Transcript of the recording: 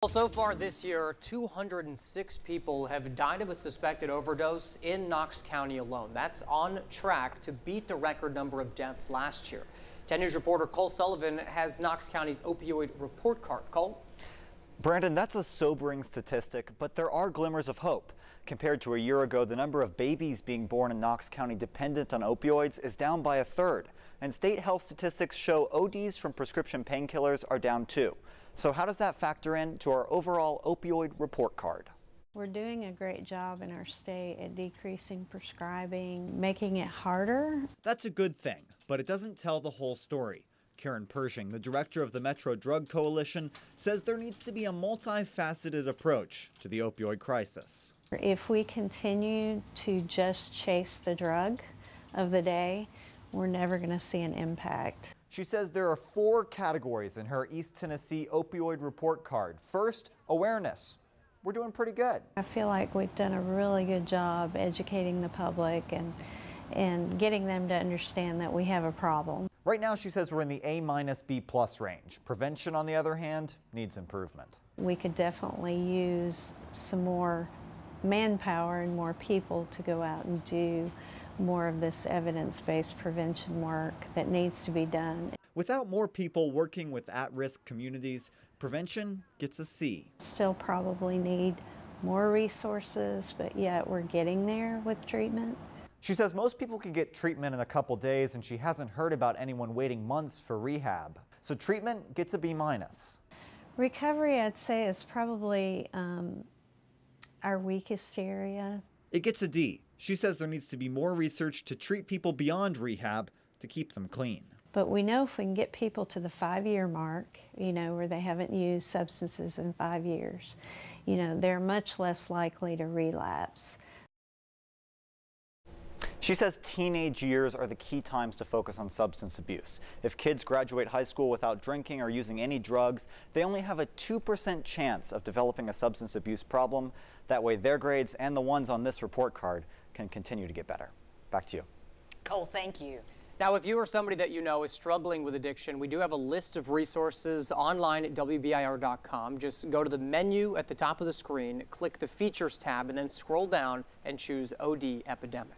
Well, so far this year, 206 people have died of a suspected overdose in Knox County alone. That's on track to beat the record number of deaths last year. 10 News reporter Cole Sullivan has Knox County's opioid report card. Cole? Brandon, that's a sobering statistic, but there are glimmers of hope. Compared to a year ago, the number of babies being born in Knox County dependent on opioids is down by a third. And state health statistics show ODs from prescription painkillers are down too. So how does that factor into our overall opioid report card? We're doing a great job in our state at decreasing prescribing, making it harder. That's a good thing, but it doesn't tell the whole story. Karen Pershing, the director of the Metro Drug Coalition, says there needs to be a multifaceted approach to the opioid crisis. If we continue to just chase the drug of the day, we're never going to see an impact. She says there are 4 categories in her East Tennessee opioid report card. First, awareness. We're doing pretty good. I feel like we've done a really good job educating the public and getting them to understand that we have a problem. Right now, she says we're in the A-B+ range. Prevention, on the other hand, needs improvement. We could definitely use some more manpower and more people to go out and do more of this evidence-based prevention work that needs to be done. Without more people working with at-risk communities, prevention gets a C. Still probably need more resources, but yet we're getting there with treatment. She says most people can get treatment in a couple days, and she hasn't heard about anyone waiting months for rehab. So treatment gets a B-. Recovery, I'd say, is probably our weakest area. It gets a D. She says there needs to be more research to treat people beyond rehab to keep them clean. But we know if we can get people to the 5-year mark, where they haven't used substances in 5 years, they're much less likely to relapse. She says teenage years are the key times to focus on substance abuse. If kids graduate high school without drinking or using any drugs, they only have a 2% chance of developing a substance abuse problem. That way their grades and the ones on this report card can continue to get better. Back to you. Cole, thank you. Now, if you or somebody that you know is struggling with addiction, we do have a list of resources online at WBIR.com. Just go to the menu at the top of the screen, click the Features tab, and then scroll down and choose OD Epidemic.